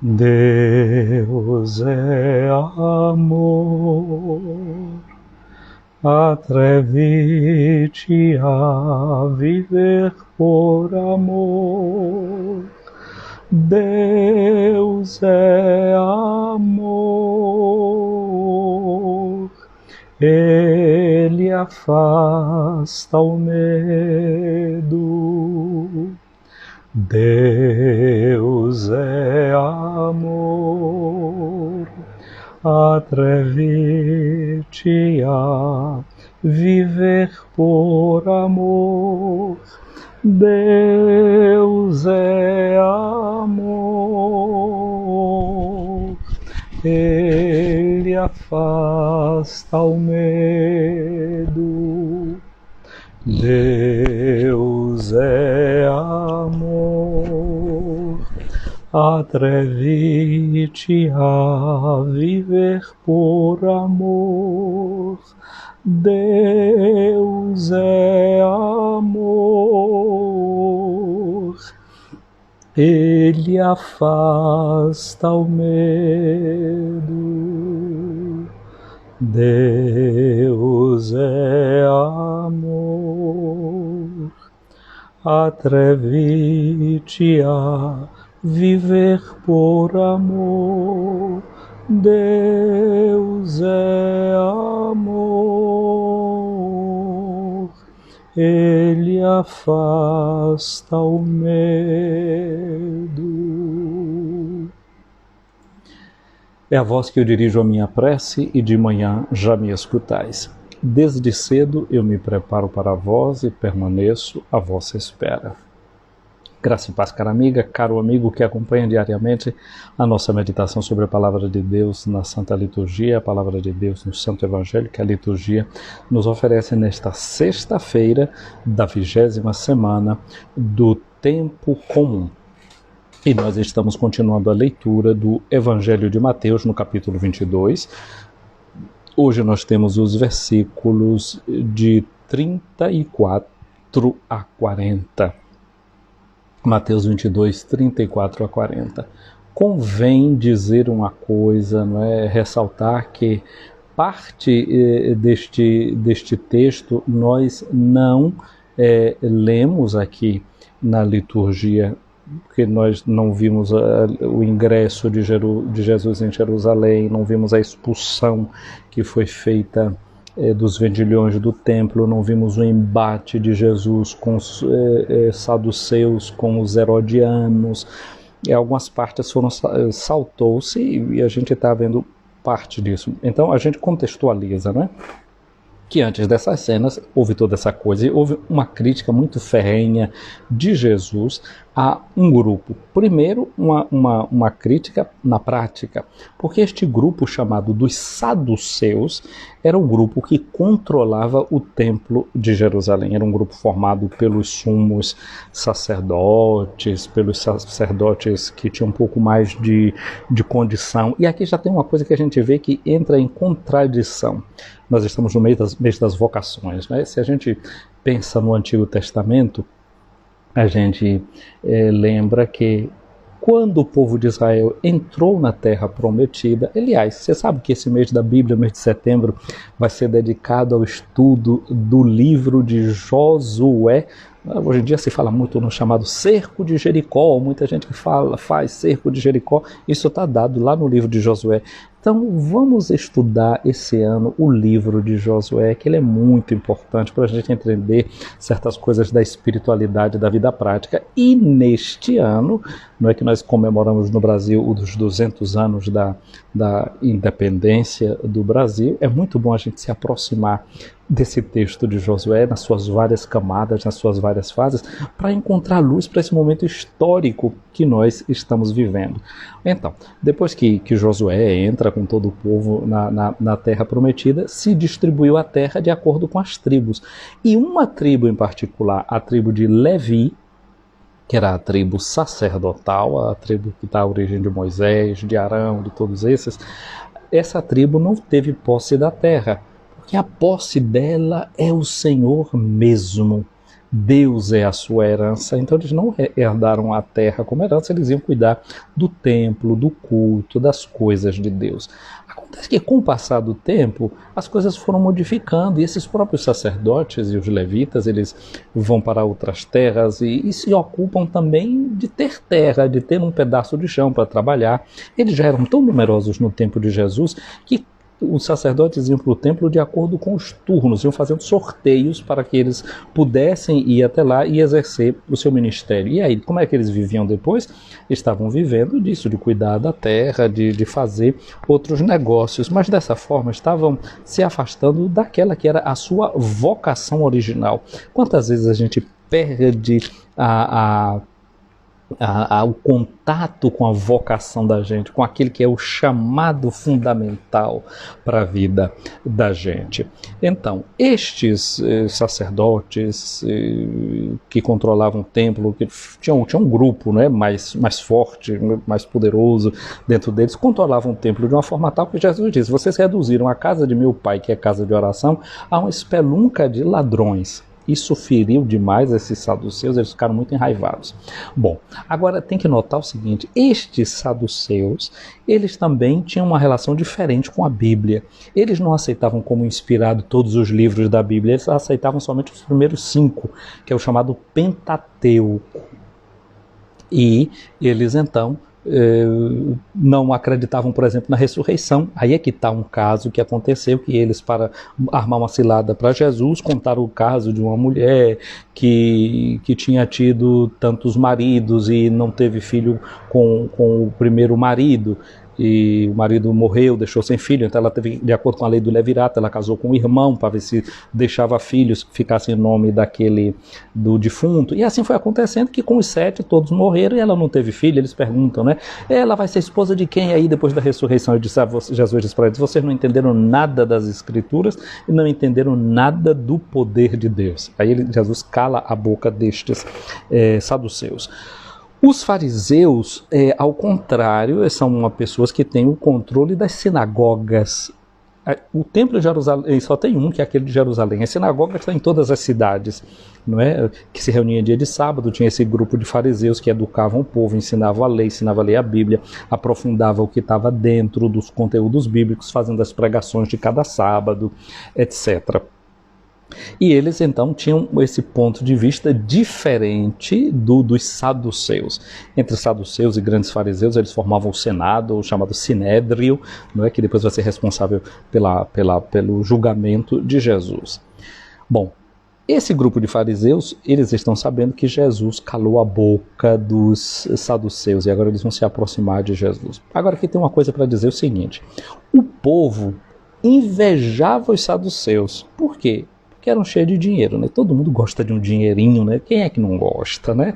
Deus é amor, atreve-te a viver por amor. Deus é amor, Ele afasta o medo. Deus é amor, atreve-te a viver por amor. Deus é amor, Ele afasta o medo. Deus é amor, atreve-te a viver por amor. Deus é amor, Ele afasta o medo. Deus é amor, atreve-te a viver por amor. Deus é amor, Ele afasta o medo. É a voz que eu dirijo a minha prece e de manhã já me escutais. Desde cedo eu me preparo para vós e permaneço à vossa espera. Graça e paz, cara amiga, caro amigo que acompanha diariamente a nossa meditação sobre a Palavra de Deus na Santa Liturgia, a Palavra de Deus no Santo Evangelho, que a liturgia nos oferece nesta sexta-feira da 20ª semana do Tempo Comum. E nós estamos continuando a leitura do Evangelho de Mateus no capítulo 22. Hoje nós temos os versículos de 34 a 40. Mateus 22, 34 a 40. Convém dizer uma coisa, não é? Ressaltar que parte deste texto nós não lemos aqui na liturgia, porque nós não vimos o ingresso de Jesus em Jerusalém, não vimos a expulsão que foi feita dos vendilhões do templo, não vimos o embate de Jesus com os saduceus, com os herodianos. Algumas partes foram saltou-se e a gente está vendo parte disso. Então a gente contextualiza, né? Que antes dessas cenas houve toda essa coisa e houve uma crítica muito ferrenha de Jesus a um grupo. Primeiro, uma crítica na prática, porque este grupo chamado dos saduceus era um grupo que controlava o templo de Jerusalém. Era um grupo formado pelos sumos sacerdotes, pelos sacerdotes que tinham um pouco mais de condição. E aqui já tem uma coisa que a gente vê que entra em contradição. Nós estamos no mês das vocações, né? Se a gente pensa no Antigo Testamento, a gente lembra que quando o povo de Israel entrou na Terra Prometida, aliás, você sabe que esse mês da Bíblia, mês de setembro, vai ser dedicado ao estudo do livro de Josué. Hoje em dia se fala muito no chamado Cerco de Jericó, muita gente que faz Cerco de Jericó, isso está dado lá no livro de Josué. Então vamos estudar esse ano o livro de Josué, que ele é muito importante para a gente entender certas coisas da espiritualidade da vida prática. E neste ano, não é que nós comemoramos no Brasil os 200 anos da independência do Brasil, é muito bom a gente se aproximar desse texto de Josué, nas suas várias camadas, nas suas várias fases, para encontrar luz para esse momento histórico que nós estamos vivendo. Então, depois que Josué entra com todo o povo na Terra Prometida, se distribuiu a terra de acordo com as tribos. E uma tribo em particular, a tribo de Levi, que era a tribo sacerdotal, a tribo que está à origem de Moisés, de Arão, de todos esses, essa tribo não teve posse da terra, porque a posse dela é o Senhor mesmo. Deus é a sua herança, então eles não herdaram a terra como herança, eles iam cuidar do templo, do culto, das coisas de Deus. Acontece que com o passar do tempo, as coisas foram modificando, e esses próprios sacerdotes e os levitas, eles vão para outras terras e se ocupam também de ter terra, de ter um pedaço de chão para trabalhar. Eles já eram tão numerosos no tempo de Jesus que os sacerdotes iam para o templo de acordo com os turnos, iam fazendo sorteios para que eles pudessem ir até lá e exercer o seu ministério. E aí, como é que eles viviam depois? Estavam vivendo disso, de cuidar da terra, de fazer outros negócios, mas dessa forma estavam se afastando daquela que era a sua vocação original. Quantas vezes a gente perde o contato com a vocação da gente, com aquele que é o chamado fundamental para a vida da gente. Então, estes sacerdotes que controlavam o templo, que tinha um grupo, né, mais forte, mais poderoso dentro deles, controlavam o templo de uma forma tal que Jesus disse: vocês reduziram a casa de meu pai, que é casa de oração, a uma espelunca de ladrões. Isso feriu demais esses saduceus, eles ficaram muito enraivados. Bom, agora tem que notar o seguinte: estes saduceus, eles também tinham uma relação diferente com a Bíblia. Eles não aceitavam como inspirado todos os livros da Bíblia, eles aceitavam somente os primeiros 5, que é o chamado Pentateuco. E eles então não acreditavam, por exemplo, na ressurreição. Aí é que está um caso que aconteceu, que eles, para armar uma cilada para Jesus, contaram o caso de uma mulher que tinha tido tantos maridos e não teve filho com o primeiro marido, e o marido morreu, deixou sem filho, então ela teve, de acordo com a lei do Levirata, ela casou com o irmão para ver se deixava filhos que ficassem em nome do defunto, e assim foi acontecendo, que com os 7 todos morreram e ela não teve filho. Eles perguntam, né, ela vai ser esposa de quem aí depois da ressurreição? Jesus disse para eles: vocês não entenderam nada das escrituras e não entenderam nada do poder de Deus. Aí Jesus cala a boca destes saduceus. Os fariseus, ao contrário, são pessoas que têm o controle das sinagogas. O templo de Jerusalém só tem um, que é aquele de Jerusalém. As sinagogas estão em todas as cidades, não é? Que se reuniam dia de sábado. Tinha esse grupo de fariseus que educavam o povo, ensinavam a lei, ensinavam a ler a Bíblia, aprofundavam o que estava dentro dos conteúdos bíblicos, fazendo as pregações de cada sábado, etc. E eles então tinham esse ponto de vista diferente dos saduceus. Entre saduceus e grandes fariseus, eles formavam o Senado, o chamado Sinédrio, não é, que depois vai ser responsável pelo julgamento de Jesus. Bom, esse grupo de fariseus, eles estão sabendo que Jesus calou a boca dos saduceus e agora eles vão se aproximar de Jesus. Agora aqui tem uma coisa para dizer: o seguinte: o povo invejava os saduceus. Por quê? Que eram cheios de dinheiro, né? Todo mundo gosta de um dinheirinho, né? Quem é que não gosta, né?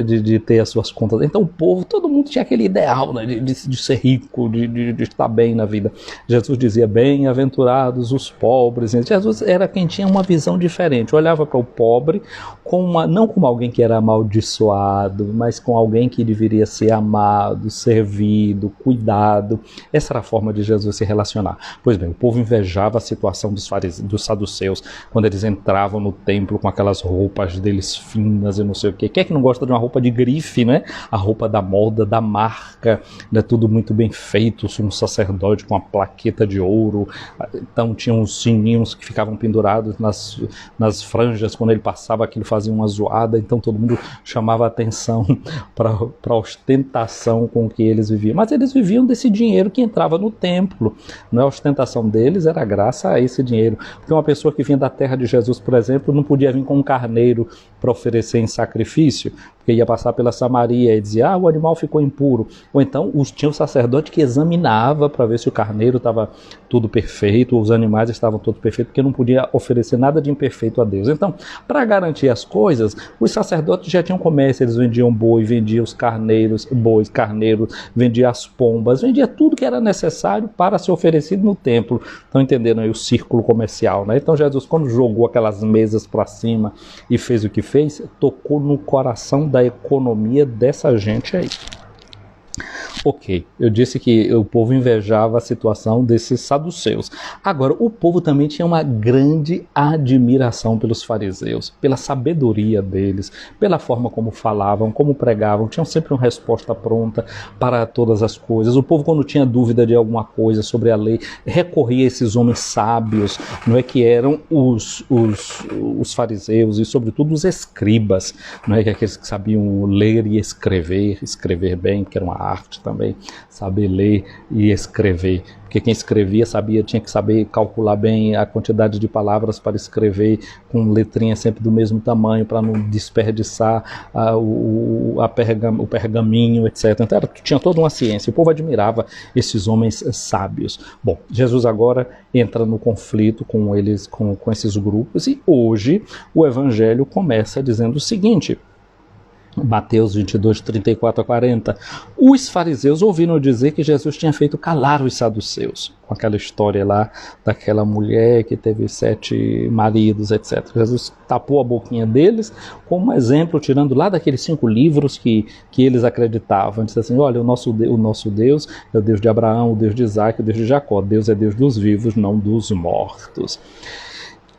De ter as suas contas. Então o povo, todo mundo tinha aquele ideal, né? de ser rico, de estar bem na vida. Jesus dizia: bem-aventurados os pobres. Jesus era quem tinha uma visão diferente. Olhava para o pobre não como alguém que era amaldiçoado, mas com alguém que deveria ser amado, servido, cuidado. Essa era a forma de Jesus se relacionar. Pois bem, o povo invejava a situação dos saduceus, quando eles entravam no templo com aquelas roupas deles finas e não sei o quê. Quem é que não gosta de uma roupa de grife, né? A roupa da moda, da marca, né? Tudo muito bem feito, um sacerdote com uma plaqueta de ouro. Então tinham uns sininhos que ficavam pendurados nas franjas, quando ele passava aquilo fazia uma zoada, então todo mundo chamava atenção para a ostentação com que eles viviam. Mas eles viviam desse dinheiro que entrava no templo, não é? A ostentação deles era graças a esse dinheiro, porque uma pessoa que vinha da terra de Jesus, por exemplo, não podia vir com um carneiro para oferecer em sacrifício, porque ia passar pela Samaria e dizia: o animal ficou impuro. Ou então tinha um sacerdote que examinava para ver se o carneiro estava tudo perfeito, os animais estavam todos perfeitos, porque não podia oferecer nada de imperfeito a Deus. Então, para garantir as coisas, os sacerdotes já tinham comércio, eles vendiam boi, vendiam os carneiros, vendiam as pombas, vendiam tudo que era necessário para ser oferecido no templo. Estão entendendo aí o círculo comercial, né? Então Jesus, quando jogou aquelas mesas para cima e fez o que fez, tocou no coração da economia dessa gente aí. Ok, eu disse que o povo invejava a situação desses saduceus. Agora, o povo também tinha uma grande admiração pelos fariseus, pela sabedoria deles, pela forma como falavam, como pregavam, tinham sempre uma resposta pronta para todas as coisas. O povo, quando tinha dúvida de alguma coisa sobre a lei, recorria a esses homens sábios, não é, que eram os fariseus e, sobretudo, os escribas, não é, que aqueles que sabiam ler e escrever bem, que era uma arte também, saber ler e escrever, porque quem escrevia tinha que saber calcular bem a quantidade de palavras para escrever com letrinhas sempre do mesmo tamanho, para não desperdiçar o pergaminho, etc. Então tinha toda uma ciência, o povo admirava esses homens sábios. Bom, Jesus agora entra no conflito com eles, com esses grupos, e hoje o Evangelho começa dizendo o seguinte: Mateus 22, 34 a 40. Os fariseus ouviram dizer que Jesus tinha feito calar os saduceus, com aquela história lá daquela mulher que teve 7 maridos, etc. Jesus tapou a boquinha deles como um exemplo, tirando lá daqueles 5 livros que eles acreditavam. Disse assim: olha, o nosso Deus é o Deus de Abraão, o Deus de Isaac, o Deus de Jacó. Deus é Deus dos vivos, não dos mortos.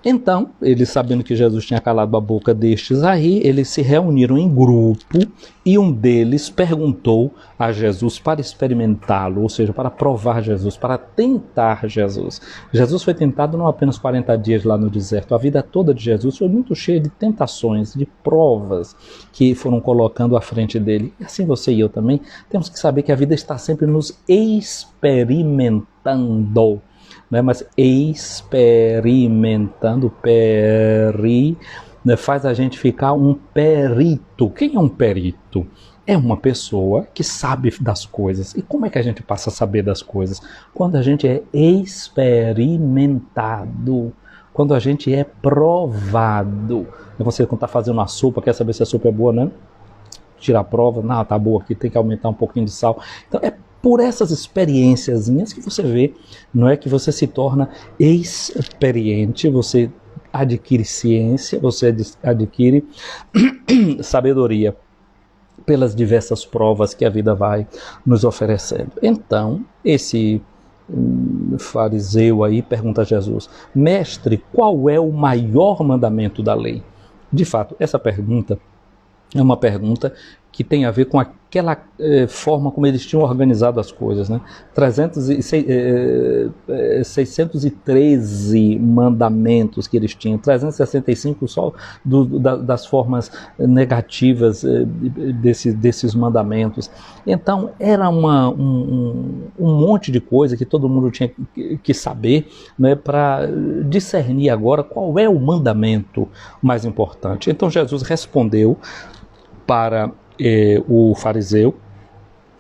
Então, eles, sabendo que Jesus tinha calado a boca destes aí, eles se reuniram em grupo e um deles perguntou a Jesus para experimentá-lo, ou seja, para provar Jesus, para tentar Jesus. Jesus foi tentado não apenas 40 dias lá no deserto, a vida toda de Jesus foi muito cheia de tentações, de provas que foram colocando à frente dele. E assim você e eu também temos que saber que a vida está sempre nos experimentando. Né, mas experimentando, né, faz a gente ficar um perito. Quem é um perito? É uma pessoa que sabe das coisas. E como é que a gente passa a saber das coisas? Quando a gente é experimentado, quando a gente é provado. Você, quando está fazendo uma sopa, quer saber se a sopa é boa, né? Tira a prova, não, tá boa aqui, tem que aumentar um pouquinho de sal. Então é por essas experiênciazinhas que você vê, não é, que você se torna experiente, você adquire ciência, você adquire sabedoria pelas diversas provas que a vida vai nos oferecendo. Então, esse fariseu aí pergunta a Jesus: mestre, qual é o maior mandamento da lei? De fato, essa pergunta é uma pergunta que tem a ver com aquela forma como eles tinham organizado as coisas, né? 613 mandamentos que eles tinham, 365 só das formas negativas desses mandamentos. Então era um monte de coisa que todo mundo tinha que saber, né, para discernir agora qual é o mandamento mais importante. Então Jesus respondeu para o fariseu,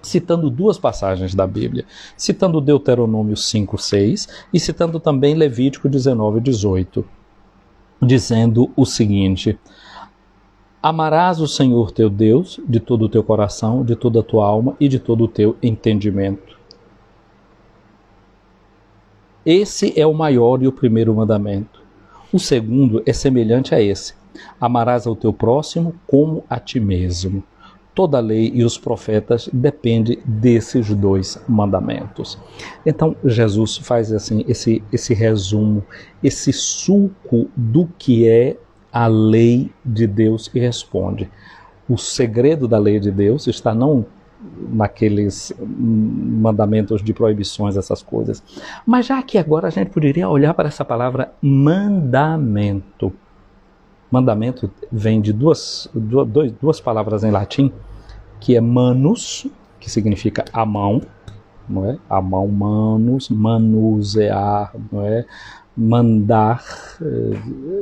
citando 2 passagens da Bíblia, citando Deuteronômio 5:6 e citando também Levítico 19:18, dizendo o seguinte: amarás o Senhor teu Deus de todo o teu coração, de toda a tua alma e de todo o teu entendimento. Esse é o maior e o primeiro mandamento. O segundo é semelhante a esse: amarás ao teu próximo como a ti mesmo. Toda a lei e os profetas dependem desses 2 mandamentos. Então Jesus faz assim esse resumo, esse suco do que é a lei de Deus e responde: o segredo da lei de Deus está não naqueles mandamentos de proibições, essas coisas, mas já que agora a gente poderia olhar para essa palavra mandamento. Mandamento vem de duas palavras em latim, que é manus, que significa a mão, não é? A mão, manus, manusear, não é? Mandar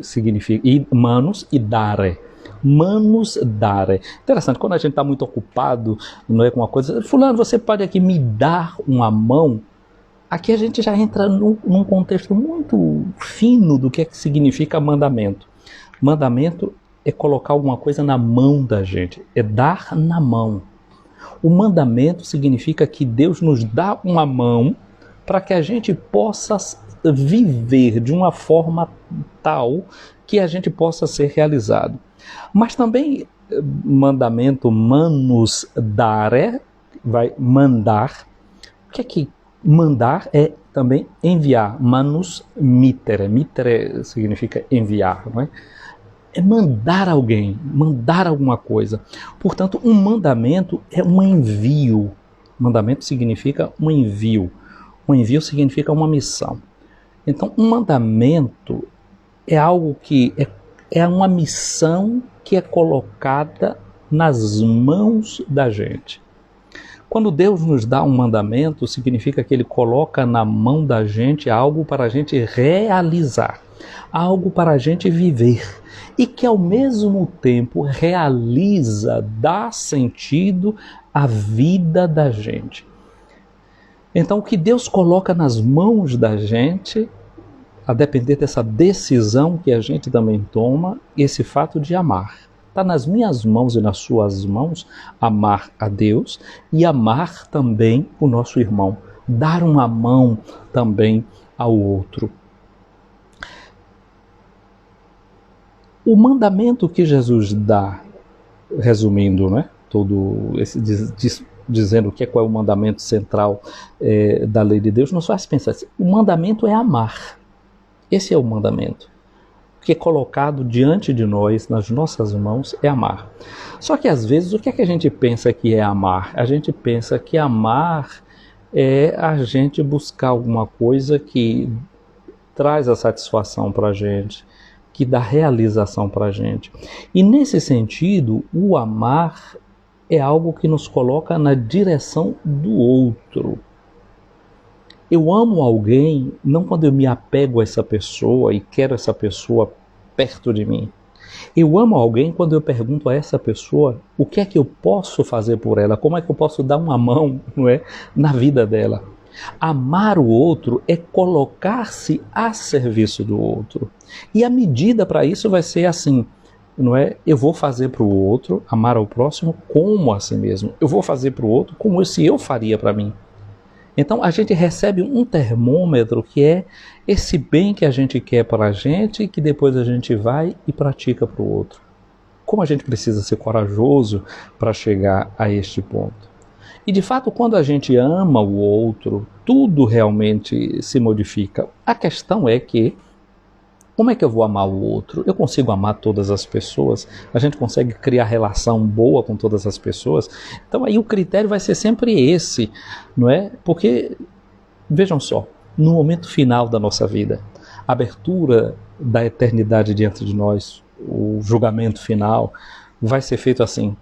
significa, e manus e dare. Manus dare. Interessante, quando a gente está muito ocupado, não é, com uma coisa, fulano, você pode aqui me dar uma mão? Aqui a gente já entra num contexto muito fino do que significa mandamento. Mandamento é colocar alguma coisa na mão da gente, é dar na mão. O mandamento significa que Deus nos dá uma mão para que a gente possa viver de uma forma tal que a gente possa ser realizado. Mas também mandamento manus dare vai mandar. O que é que mandar é também enviar? Manus mittere. Mittere significa enviar, não é? É mandar alguém, mandar alguma coisa. Portanto, um mandamento é um envio. Mandamento significa um envio. Um envio significa uma missão. Então, um mandamento é algo que é uma missão que é colocada nas mãos da gente. Quando Deus nos dá um mandamento, significa que Ele coloca na mão da gente algo para a gente realizar, algo para a gente viver, e que ao mesmo tempo realiza, dá sentido à vida da gente. Então, o que Deus coloca nas mãos da gente, a depender dessa decisão que a gente também toma, esse fato de amar. Está nas minhas mãos e nas suas mãos amar a Deus e amar também o nosso irmão. Dar uma mão também ao outro. O mandamento que Jesus dá, resumindo, né, todo esse dizendo qual é o mandamento central da lei de Deus, nos faz pensar assim, o mandamento é amar. Esse é o mandamento. O que é colocado diante de nós, nas nossas mãos, é amar. Só que às vezes, o que é que a gente pensa que é amar? A gente pensa que amar é a gente buscar alguma coisa que traz a satisfação para a gente, que dá realização para a gente. E nesse sentido, o amar é algo que nos coloca na direção do outro. Eu amo alguém não quando eu me apego a essa pessoa e quero essa pessoa perto de mim. Eu amo alguém quando eu pergunto a essa pessoa o que é que eu posso fazer por ela, como é que eu posso dar uma mão, não é, na vida dela. Amar o outro é colocar-se a serviço do outro. E a medida para isso vai ser assim, não é? Eu vou fazer para o outro, amar ao próximo como a si mesmo. Eu vou fazer para o outro como se eu faria para mim. Então a gente recebe um termômetro que é esse bem que a gente quer para a gente e que depois a gente vai e pratica para o outro. Como a gente precisa ser corajoso para chegar a este ponto. E de fato, quando a gente ama o outro, tudo realmente se modifica. A questão é que, como é que eu vou amar o outro? Eu consigo amar todas as pessoas? A gente consegue criar relação boa com todas as pessoas? Então aí o critério vai ser sempre esse, não é? Porque, vejam só, no momento final da nossa vida, a abertura da eternidade diante de nós, o julgamento final, vai ser feito assim.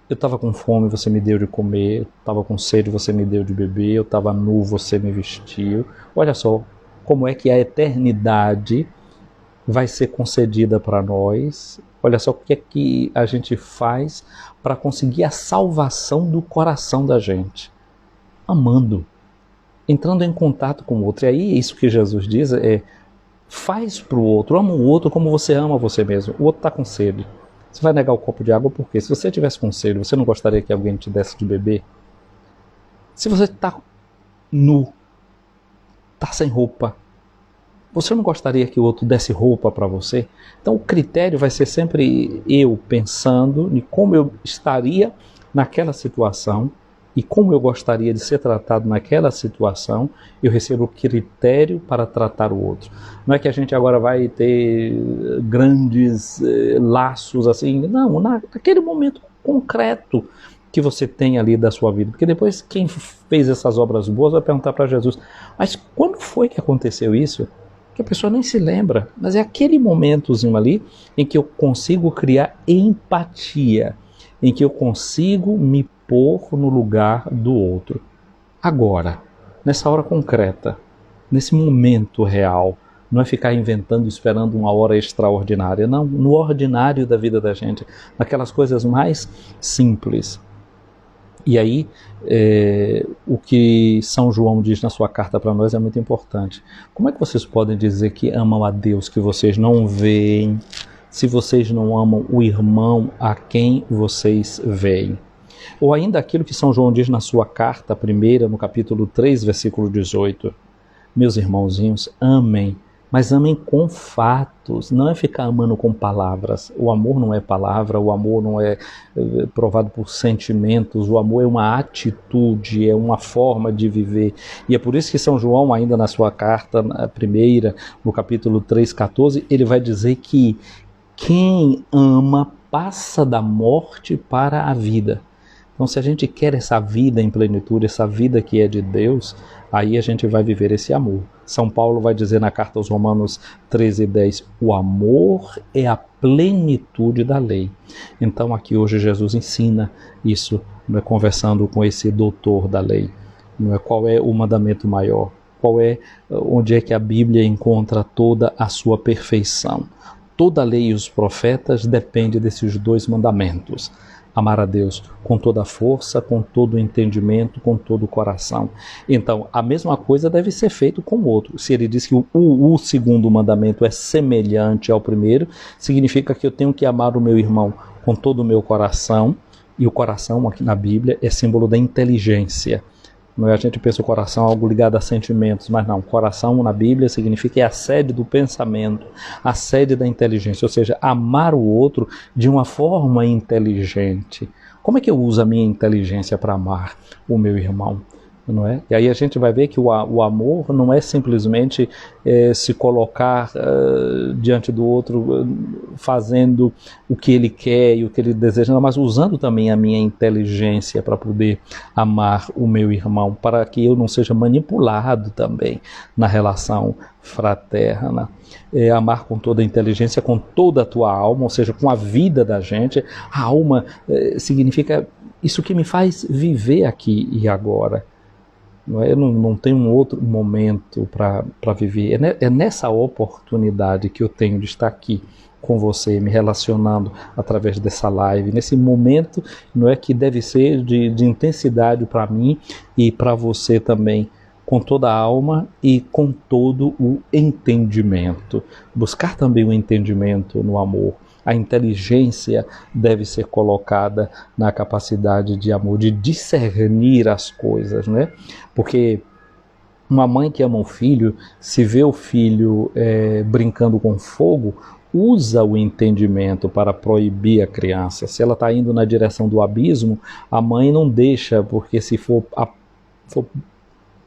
Eu estava com fome, você me deu de comer. Eu estava com sede, você me deu de beber. Eu estava nu, você me vestiu. Olha só como é que a eternidade vai ser concedida para nós. Olha só o que é que a gente faz para conseguir a salvação do coração da gente. Amando. Entrando em contato com o outro. E aí isso que Jesus diz é, faz para o outro, ama o outro como você ama você mesmo. O outro está com sede. Você vai negar o copo de água por quê? Se você tivesse com sede, você não gostaria que alguém te desse de beber? Se você está nu, está sem roupa, você não gostaria que o outro desse roupa para você? Então o critério vai ser sempre eu pensando em como eu estaria naquela situação e como eu gostaria de ser tratado naquela situação, eu recebo o critério para tratar o outro. Não é que a gente agora vai ter grandes laços assim, não, naquele momento concreto que você tem ali da sua vida. Porque depois quem fez essas obras boas vai perguntar para Jesus, mas quando foi que aconteceu isso? Que a pessoa nem se lembra, mas é aquele momentozinho ali em que eu consigo criar empatia, em que eu consigo me pôr no lugar do outro. Agora, nessa hora concreta, nesse momento real, não é ficar inventando, esperando uma hora extraordinária, não, no ordinário da vida da gente, naquelas coisas mais simples. E aí, o que São João diz na sua carta para nós é muito importante. Como é que vocês podem dizer que amam a Deus que vocês não veem, se vocês não amam o irmão a quem vocês veem? Ou ainda aquilo que São João diz na sua carta primeira, no capítulo 3, versículo 18. Meus irmãozinhos, amem mas amem com fatos, não é ficar amando com palavras. O amor não é palavra, o amor não é provado por sentimentos, o amor é uma atitude, é uma forma de viver. E é por isso que São João, ainda na sua carta, na primeira, no capítulo 3,14, ele vai dizer que quem ama passa da morte para a vida. Então, se a gente quer essa vida em plenitude, essa vida que é de Deus, aí a gente vai viver esse amor. São Paulo vai dizer na carta aos Romanos 13:10, o amor é a plenitude da lei. Então, aqui hoje Jesus ensina isso, conversando com esse doutor da lei. Qual é o mandamento maior? Onde é que a Bíblia encontra toda a sua perfeição? Toda a lei e os profetas dependem desses dois mandamentos. Amar a Deus com toda a força, com todo o entendimento, com todo o coração. Então, a mesma coisa deve ser feita com o outro. Se ele diz que o segundo mandamento é semelhante ao primeiro, significa que eu tenho que amar o meu irmão com todo o meu coração, e o coração aqui na Bíblia é símbolo da inteligência. Não é, a gente pensa o coração algo ligado a sentimentos, mas não, coração na Bíblia significa é a sede do pensamento, a sede da inteligência, ou seja, amar o outro de uma forma inteligente. Como é que eu uso a minha inteligência para amar o meu irmão? Não é? E aí a gente vai ver que o amor não é simplesmente se colocar diante do outro fazendo o que ele quer e o que ele deseja, mas usando também a minha inteligência para poder amar o meu irmão, para que eu não seja manipulado também na relação fraterna. Amar com toda a inteligência, com toda a tua alma, ou seja, com a vida da gente. A alma significa isso que me faz viver aqui e agora. Eu não tenho um outro momento para viver. É nessa oportunidade que eu tenho de estar aqui com você, me relacionando através dessa live, nesse momento que deve ser de intensidade para mim e para você também, com toda a alma e com todo o entendimento. Buscar também o entendimento no amor. A inteligência deve ser colocada na capacidade de amor, de discernir as coisas, né? Porque uma mãe que ama um filho, se vê o filho brincando com fogo, usa o entendimento para proibir a criança. Se ela está indo na direção do abismo, a mãe não deixa, porque se for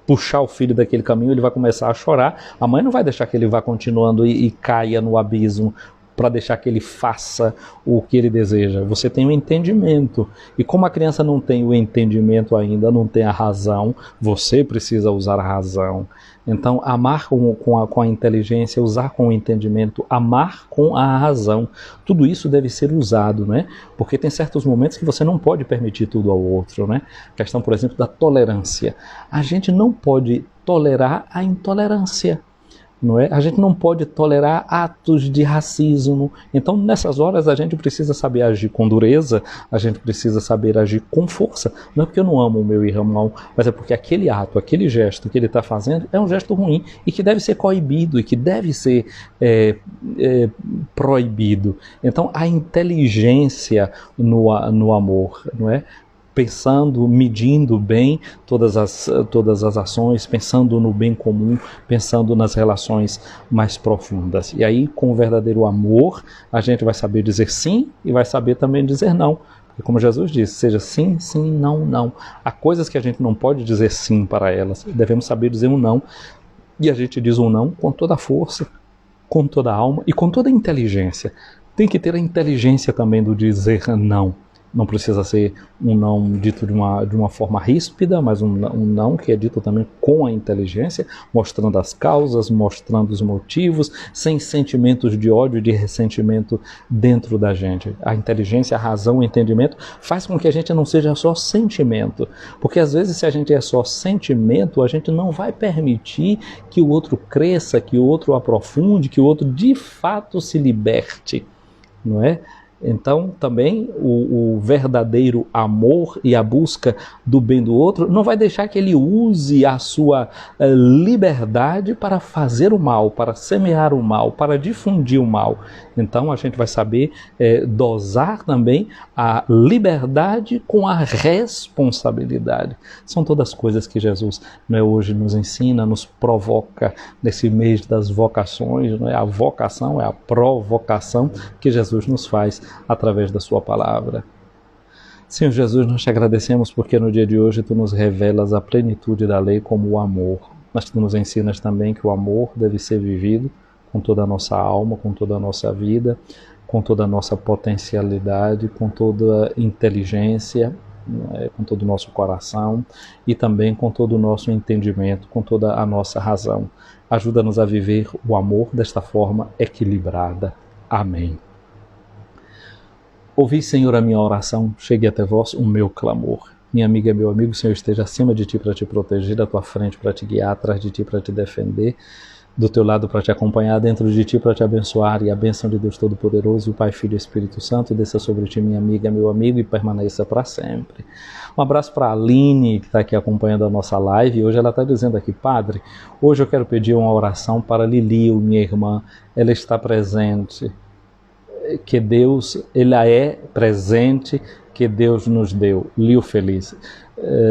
puxar o filho daquele caminho, ele vai começar a chorar. A mãe não vai deixar que ele vá continuando e caia no abismo, para deixar que ele faça o que ele deseja. Você tem o entendimento. E como a criança não tem o entendimento ainda, não tem a razão, você precisa usar a razão. Então, amar com a inteligência, usar com o entendimento, amar com a razão. Tudo isso deve ser usado, né? Porque tem certos momentos que você não pode permitir tudo ao outro, né? A questão, por exemplo, da tolerância. A gente não pode tolerar a intolerância. Não é? A gente não pode tolerar atos de racismo. Então, nessas horas, a gente precisa saber agir com dureza, a gente precisa saber agir com força. Não é porque eu não amo o meu irmão, mas é porque aquele ato, aquele gesto que ele está fazendo é um gesto ruim e que deve ser coibido e que deve ser proibido. Então, a inteligência no amor, não é? Pensando, medindo bem todas as ações, pensando no bem comum, pensando nas relações mais profundas. E aí, com o verdadeiro amor, a gente vai saber dizer sim e vai saber também dizer não. Porque como Jesus disse, seja sim, sim, não, não. Há coisas que a gente não pode dizer sim para elas, devemos saber dizer um não. E a gente diz um não com toda a força, com toda a alma e com toda a inteligência. Tem que ter a inteligência também do dizer não. Não precisa ser um não dito de uma forma ríspida, mas um não que é dito também com a inteligência, mostrando as causas, mostrando os motivos, sem sentimentos de ódio e de ressentimento dentro da gente. A inteligência, a razão, o entendimento faz com que a gente não seja só sentimento. Porque às vezes se a gente é só sentimento, a gente não vai permitir que o outro cresça, que o outro aprofunde, que o outro de fato se liberte, não é? Então, também, o verdadeiro amor e a busca do bem do outro não vai deixar que ele use a sua liberdade para fazer o mal, para semear o mal, para difundir o mal. Então a gente vai saber dosar também a liberdade com a responsabilidade. São todas coisas que Jesus, né, hoje nos ensina, nos provoca nesse mês das vocações, né? A vocação é a provocação que Jesus nos faz através da sua palavra. Senhor Jesus, nós te agradecemos porque no dia de hoje tu nos revelas a plenitude da lei como o amor. Mas tu nos ensinas também que o amor deve ser vivido com toda a nossa alma, com toda a nossa vida, com toda a nossa potencialidade, com toda a inteligência, com todo o nosso coração e também com todo o nosso entendimento, com toda a nossa razão. Ajuda-nos a viver o amor desta forma equilibrada. Amém. Ouvi, Senhor, a minha oração, chegue até vós o meu clamor. Minha amiga, meu amigo, o Senhor esteja acima de ti para te proteger, à tua frente para te guiar, atrás de ti para te defender, do teu lado para te acompanhar, dentro de ti para te abençoar, e a bênção de Deus Todo-Poderoso, o Pai, Filho e Espírito Santo, desça sobre ti, minha amiga, meu amigo, e permaneça para sempre. Um abraço para a Aline, que está aqui acompanhando a nossa live, e hoje ela está dizendo aqui: Padre, hoje eu quero pedir uma oração para Lili, minha irmã, ela está presente, que Deus, ela é presente, que Deus nos deu. Liu feliz.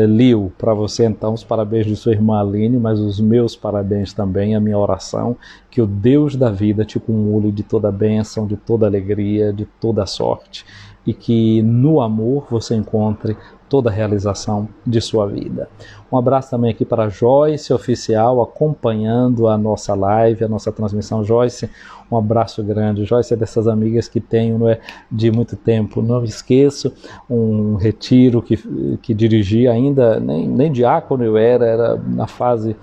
Liu, para você então os parabéns de sua irmã Aline, mas os meus parabéns também, a minha oração, que o Deus da vida te cumule de toda bênção, de toda alegria, de toda sorte, e que no amor você encontre toda a realização de sua vida. Um abraço também aqui para a Joyce Oficial, acompanhando a nossa live, a nossa transmissão. Joyce, um abraço grande. Joyce é dessas amigas que tenho, não é, de muito tempo. Não esqueço um retiro que dirigi ainda, nem diácono eu era na fase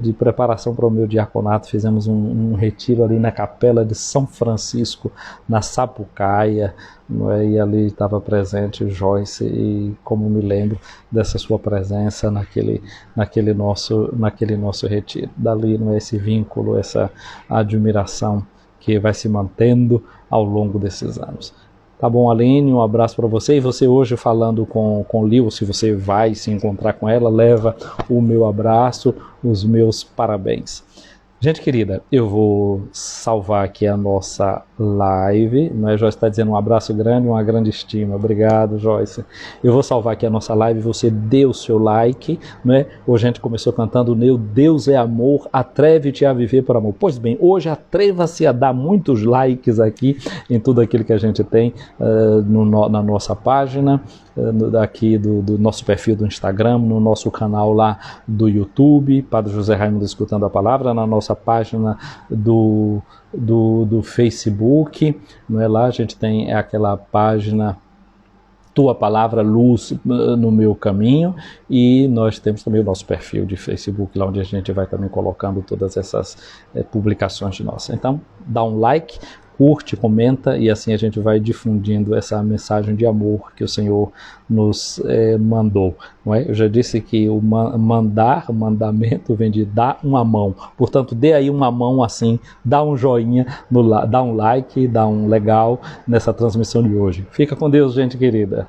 de preparação para o meu diaconato. Fizemos um retiro ali na Capela de São Francisco, na Sapucaia, não é? E ali estava presente Joyce, e como me lembro dessa sua presença naquele nosso retiro. Dali, não é, esse vínculo, essa admiração que vai se mantendo ao longo desses anos. Tá bom, Aline? Um abraço para você. E você hoje falando com Liu, se você vai se encontrar com ela, leva o meu abraço, os meus parabéns. Gente querida, eu vou salvar aqui a nossa live, não é? Joyce está dizendo um abraço grande, uma grande estima. Obrigado, Joyce. Eu vou salvar aqui a nossa live, você dê o seu like, não é? Hoje a gente começou cantando Meu Deus é amor, atreve-te a viver por amor. Pois bem, hoje atreva-se a dar muitos likes aqui em tudo aquilo que a gente tem na nossa página, aqui do nosso perfil do Instagram, no nosso canal lá do YouTube, Padre José Raimundo Escutando a Palavra, na nossa página do Facebook, não é? Lá a gente tem aquela página Tua Palavra, Luz no Meu Caminho, e nós temos também o nosso perfil de Facebook, lá onde a gente vai também colocando todas essas publicações nossas. Então, dá um like, curte, comenta, e assim a gente vai difundindo essa mensagem de amor que o Senhor nos mandou. Não é? Eu já disse que o mandamento vem de dar uma mão. Portanto, dê aí uma mão assim, dá um joinha, dá um like, dá um legal nessa transmissão de hoje. Fica com Deus, gente querida.